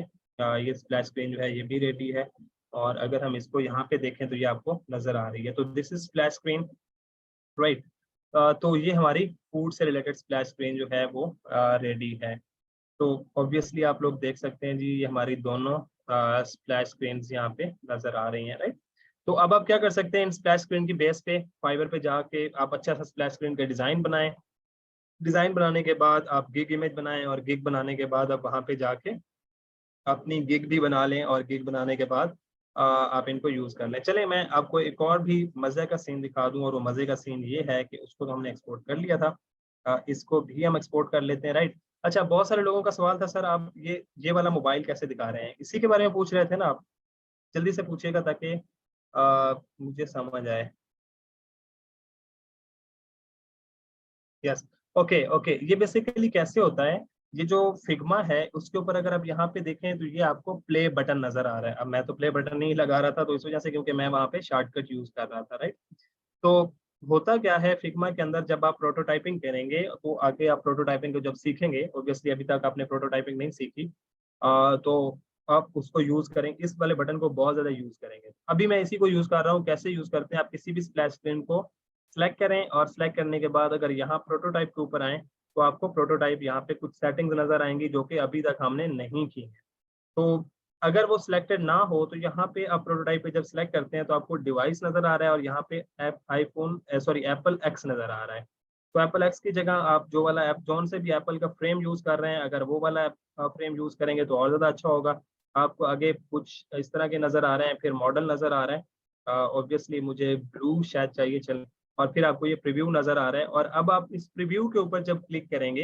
ये स्प्लैश स्क्रीन जो है ये भी रेडी है और अगर हम इसको यहाँ पे देखें तो ये आपको नजर आ रही है। तो this is splash screen, right. तो ये हमारी फूड से रिलेटेड स्प्लैश स्क्रीन जो है वो रेडी है। तो ऑब्वियसली आप लोग देख सकते हैं जी ये हमारी दोनों स्प्लैश स्क्रीन यहाँ पे नजर आ रही हैं, राइट। तो अब आप क्या कर सकते हैं, इन स्प्लैश स्क्रीन की बेस पे फाइवर पे जाके आप अच्छा सा स्प्लैश स्क्रीन का डिजाइन बनाएं। डिजाइन बनाने के बाद आप गिग इमेज बनाएं और गिग बनाने के बाद आप वहां पे जाके अपनी गिग भी बना लें और गिग बनाने के बाद आप इनको यूज कर लें। चले मैं आपको एक और भी मजे का सीन दिखा दूं और वो मजे का सीन ये है कि उसको तो हमने एक्सपोर्ट कर लिया था, इसको भी हम एक्सपोर्ट कर लेते हैं, राइट। अच्छा, बहुत सारे लोगों का सवाल था सर आप ये वाला मोबाइल कैसे दिखा रहे हैं, इसी के बारे में पूछ रहे थे ना आप। जल्दी से पूछिएगा ताकि मुझे समझ आए। Yes, okay okay. ये बेसिकली कैसे होता है, ये जो फिग्मा है उसके ऊपर अगर आप यहाँ पे देखें तो ये आपको प्ले बटन नजर आ रहा है। अब मैं तो प्ले बटन नहीं लगा रहा था तो इस वजह से, क्योंकि मैं वहाँ पे शॉर्टकट यूज कर रहा था, राइट। तो होता क्या है फिग्मा के अंदर जब आप प्रोटोटाइपिंग करेंगे तो आगे आप प्रोटोटाइपिंग को जब सीखेंगे, ऑब्वियसली अभी तक आपने प्रोटोटाइपिंग नहीं सीखी, तो आप उसको यूज करें, इस वाले बटन को बहुत ज्यादा यूज करेंगे। अभी मैं इसी को यूज कर रहा हूँ। कैसे यूज करते हैं, आप किसी भी स्प्लैश स्क्रीन को सिलेक्ट करें और सिलेक्ट करने के बाद अगर यहाँ प्रोटोटाइप के ऊपर आए तो आपको प्रोटोटाइप यहाँ पे कुछ सेटिंग्स नजर आएंगी जो कि अभी तक हमने नहीं की है। तो अगर वो सिलेक्टेड ना हो तो यहाँ पे आप प्रोटोटाइप पे जब सिलेक्ट करते हैं तो आपको डिवाइस नजर आ रहा है और यहाँ पे आईफोन सॉरी एप्पल एक्स नजर आ रहा है। तो एप्पल एक्स की जगह आप जो वाला ऐप जोन से भी एप्पल का फ्रेम यूज कर रहे हैं अगर वो वाला फ्रेम यूज करेंगे तो और ज्यादा अच्छा होगा। आपको आगे कुछ इस तरह के नजर आ रहे हैं, फिर मॉडल नजर आ रहा है, ऑब्वियसली मुझे ब्लू शायद चाहिए चल, और फिर आपको ये प्रीव्यू नजर आ रहा है। और अब आप इस प्रीव्यू के ऊपर जब क्लिक करेंगे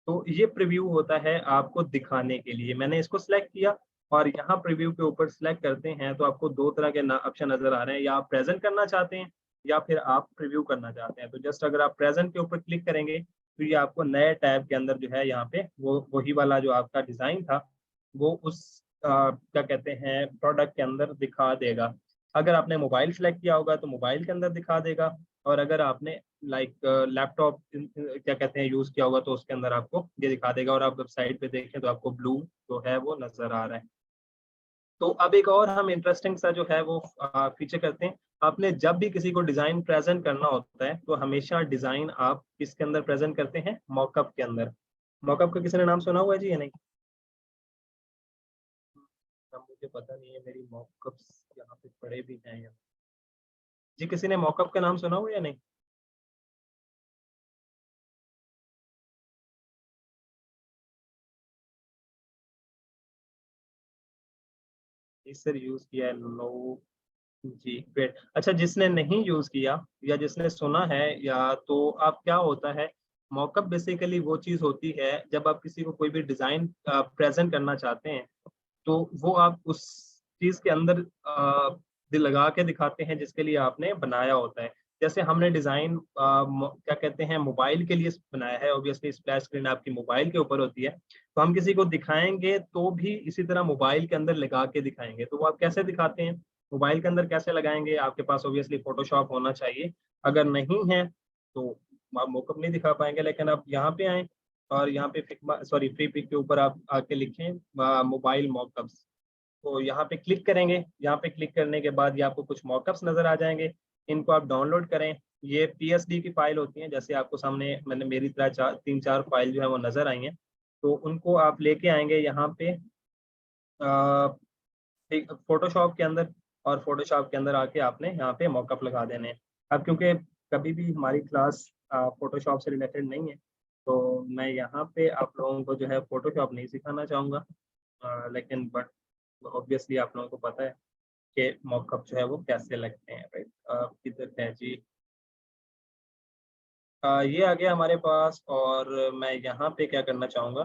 तो ये प्रीव्यू होता है आपको दिखाने के लिए। मैंने इसको सिलेक्ट किया और यहाँ प्रीव्यू के ऊपर सिलेक्ट करते हैं तो आपको दो तरह के ऑप्शन नजर आ रहे हैं, या आप प्रेजेंट करना चाहते हैं या फिर आप प्रीव्यू करना चाहते हैं। तो जस्ट अगर आप प्रेजेंट के ऊपर क्लिक करेंगे तो ये आपको नए टैब के अंदर जो है यहाँ पे वो वही वाला जो आपका डिजाइन था वो उस क्या कहते हैं प्रोडक्ट के अंदर दिखा देगा। अगर आपने मोबाइल सेलेक्ट किया होगा तो मोबाइल के अंदर दिखा देगा और अगर आपने लाइक लैपटॉप क्या कहते हैं यूज किया होगा तो उसके अंदर आपको ये दिखा देगा। और आप वेबसाइट पे देखें तो आपको ब्लू जो है वो नजर आ रहा है। तो अब एक और हम इंटरेस्टिंग सा जो है वो फीचर करते हैं। आपने जब भी किसी को डिजाइन प्रेजेंट करना होता है तो हमेशा डिजाइन आप किसके अंदर प्रेजेंट करते हैं, मॉकअप के अंदर। मॉकअप का किसी ने नाम सुना हुआ है जी या नहीं? मुझे पता नहीं है, मेरी मॉकअप्स यहाँ पे पड़े भी हैं या जी, किसी ने मॉकअप का नाम सुना हुआ है या नहीं? इस सर यूज किया है, नो जी, ग्रेट। अच्छा, जिसने नहीं यूज किया या जिसने सुना है या तो आप क्या होता है, मॉकअप बेसिकली वो चीज होती है जब आप किसी को कोई भी डिजाइन प्रेजेंट करना चाहते हैं तो वो आप उस चीज के अंदर दिल लगा के दिखाते हैं जिसके लिए आपने बनाया होता है। जैसे हमने डिज़ाइन क्या कहते हैं मोबाइल के लिए बनाया है, ऑब्वियसली स्प्लैश स्क्रीन आपकी मोबाइल के ऊपर होती है, तो हम किसी को दिखाएँगे तो भी इसी तरह मोबाइल के अंदर लगा के दिखाएँगे। तो वो आप कैसे दिखाते हैं? मोबाइल के अंदर कैसे लगाएँगे? आपके पास ऑब्वियसली फ़ोटोशॉप होना चाहिए, अगर नहीं है तो आप मॉकअप नहीं दिखा पाएँगे। लेकिन आप यहाँ पे आएँ और यहाँ पे फिग्मा सॉरी फ्री पिक के ऊपर आप आके लिखें मोबाइल मॉकअप्स। तो यहाँ पे क्लिक करेंगे, यहाँ पे क्लिक करने के बाद ये आपको कुछ मॉकअप्स नज़र आ जाएँगे, इनको आप डाउनलोड करें। ये पीएसडी की फ़ाइल होती हैं, जैसे आपको सामने मैंने मेरी तरह 3-4 फ़ाइल जो है वो नज़र आई हैं, तो उनको आप लेके आएँगे यहाँ पे एक फ़ोटोशॉप के अंदर और फ़ोटोशॉप के अंदर आके आपने यहाँ पे मॉकअप लगा देने हैं। अब क्योंकि कभी भी हमारी क्लास फ़ोटोशॉप से रिलेटेड नहीं है, तो मैं यहाँ पे आप लोगों को जो है फ़ोटोशॉप नहीं सिखाना चाहूँगा। लेकिन बट ऑब्वियसली आप लोगों को पता है कि मॉकअप जो है वो कैसे लगते हैं, राइट? किधर है जी? ये आ गया हमारे पास और मैं यहाँ पे क्या करना चाहूँगा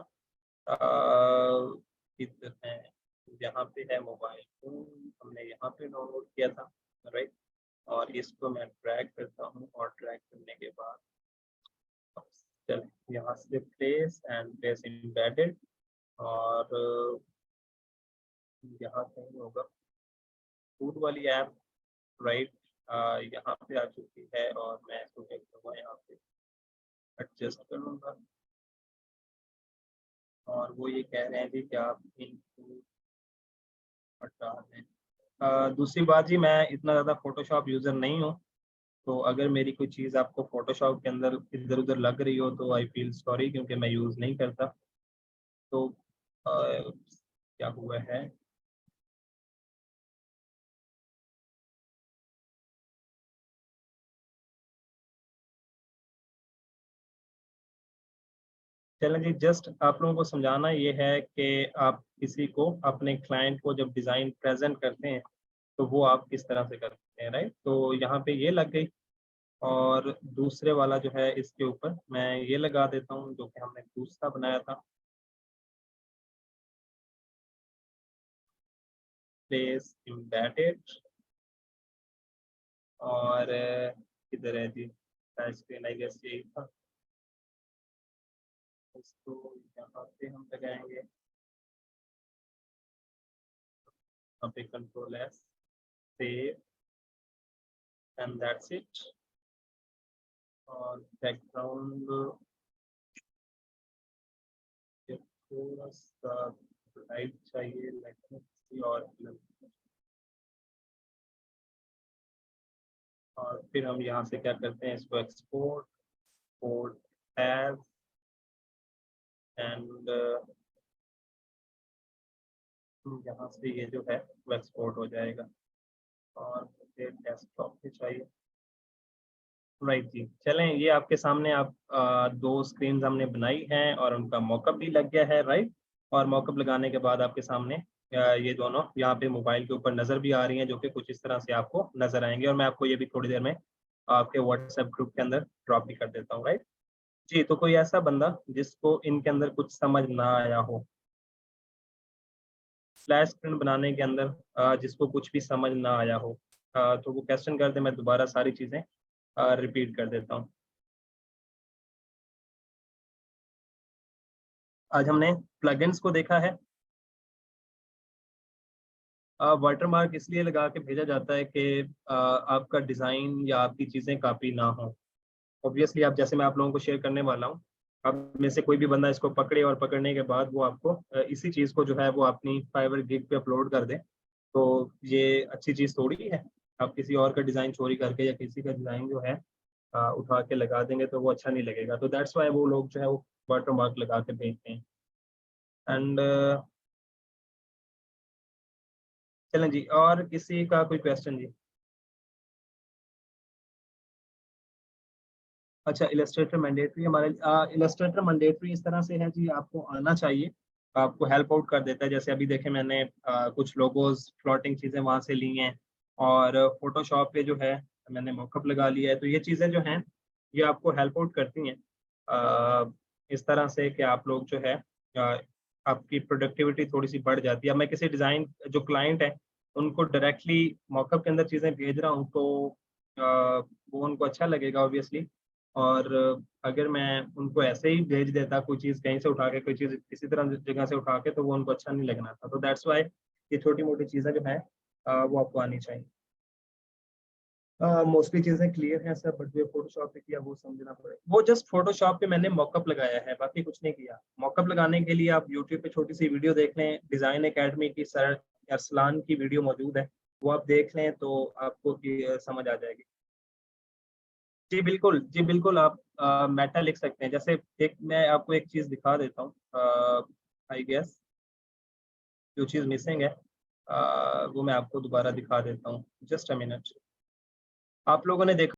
किधर है? यहाँ पे है मोबाइल फ़ोन, हमने यहाँ पे डाउनलोड किया था, राइट? और इसको मैं ड्रैग करता हूँ और ड्रैग करने के बाद चलिए यहाँ से प्लेस एम्बेडेड और यहाँ कहीं होगा फूड वाली ऐप, राइट? यहाँ पे आ चुकी है और मैं इसको क्या करूँगा यहाँ पे एडजस्ट करूँगा और वो ये कह रहे हैं जी कि आप इनको हटा दें। दूसरी बात जी, मैं इतना ज़्यादा फ़ोटोशॉप यूज़र नहीं हूँ, तो अगर मेरी कोई चीज़ आपको फ़ोटोशॉप के अंदर इधर-उधर लग रही हो तो आई फ़ील सॉरी, क्योंकि मैं यूज़ नहीं करता। तो क्या हुआ है? चलें जी, जस्ट आप लोगों को समझाना ये है कि आप किसी को अपने क्लाइंट को जब डिज़ाइन प्रेज़ेंट करते हैं, तो वो आप किस तरह से करते हैं, राइट? तो यहाँ पे ये लग गई और दूसरे वाला जो है इसके ऊपर मैं ये लगा देता हूँ जो कि हमने दूसरा बनाया था, प्लेस एम्बेडेड और किधर है जी? स्क्रीन आई गेस यही था। इसको यहाँ पे हम लगाएँगे, यहाँ पे control S, save and that's it और बैकग्राउंड थोड़ा-सा ब्राइट चाहिए, लेकिन किसी और फिर हम यहाँ से क्या करते हैं इसको एक्सपोर्ट, पोर्ट एज़ एंड यहाँ से ये जो है वो एक्सपोर्ट हो जाएगा और मुझे डेस्कटॉप पे चाहिए। राइट जी, चलें ये आपके सामने आप 2 स्क्रीन्स हमने बनाई हैं और उनका मॉकअप भी लग गया है, राइट? और मॉकअप लगाने के बाद आपके सामने ये दोनों यहाँ पे मोबाइल के ऊपर नज़र भी आ रही हैं, जो कि कुछ इस तरह से आपको नज़र आएँगी और मैं आपको ये भी थोड़ी देर में आपके व्हाट्सएप ग्रुप के अंदर ड्रॉप भी कर देता हूँ, राइट? जी, तो कोई ऐसा बंदा जिसको इनके अंदर कुछ समझ ना आया हो, फ्लैश स्क्रीन बनाने के अंदर जिसको कुछ भी समझ ना आया हो, तो वो क्वेश्चन कर दे, मैं दोबारा सारी चीज़ें रिपीट कर देता हूँ। आज हमने प्लगइन्स को देखा है। वाटरमार्क इसलिए लगा के भेजा जाता है कि आपका डिज़ाइन या आपकी चीज़ें कॉपी ना हो। ऑब्वियसली आप जैसे मैं आप लोगों को शेयर करने वाला हूँ, आप में से कोई भी बंदा इसको पकड़े और पकड़ने के बाद वो आपको इसी चीज़ को जो है वो अपनी फाइवर गिग पे अपलोड कर दे, तो ये अच्छी चीज़ थोड़ी है। आप किसी और का डिज़ाइन चोरी करके या किसी का डिज़ाइन जो है उठा के लगा देंगे तो वो अच्छा नहीं लगेगा। तो दैट्स व्हाई वो लोग जो है वो वाटरमार्क लगा के भेजते हैं। एंड चलें जी, और किसी का कोई क्वेश्चन जी? अच्छा, इलस्ट्रेटर मैंडेटरी हमारे इलस्ट्रेटर मैंडेटरी इस तरह से है जी, आपको आना चाहिए, आपको हेल्प आउट कर देता है। जैसे अभी देखें मैंने कुछ लोगोज़ फ्लोटिंग चीज़ें वहाँ से ली हैं और फ़ोटोशॉप पे जो है मैंने मॉकअप लगा लिया है। तो ये चीज़ें जो हैं, ये आपको हेल्प आउट करती हैं इस तरह से कि आप लोग जो है आपकी प्रोडक्टिविटी थोड़ी-सी बढ़ जाती है। अब मैं किसी डिज़ाइन जो क्लाइंट है, उनको डायरेक्टली मॉकअप के अंदर चीज़ें भेज रहा हूँ, तो वो उनको अच्छा लगेगा ऑब्वियसली। और अगर मैं उनको ऐसे ही भेज देता कोई चीज़ कहीं से उठा के, कोई चीज़ किसी तरह जगह से उठा के, तो वो उनको अच्छा नहीं लगना था। तो दैट्स व्हाई ये छोटी-मोटी चीज़ें जो हैं वो आपको आनी चाहिए। मोस्टली चीज़ें क्लियर हैं सर, बट जो फ़ोटोशॉप पे किया वो समझना पड़ेगा। वो जस्ट फ़ोटोशॉप पे मैंने मॉकअप लगाया है, बाकी कुछ नहीं किया। मॉकअप लगाने के लिए आप यूट्यूब पे छोटी-सी वीडियो देख लें, डिज़ाइन अकेडमी की सर अरसलान की वीडियो मौजूद है, वो आप देख लें तो आपको समझ आ जाएगी। जी बिल्कुल, जी बिल्कुल, आप मेटा लिख सकते हैं। जैसे एक मैं आपको एक चीज़ दिखा देता हूँ, आई गेस जो चीज़ मिसिंग है वो मैं आपको दोबारा दिखा देता हूँ। Just a minute. आप लोगों ने देखा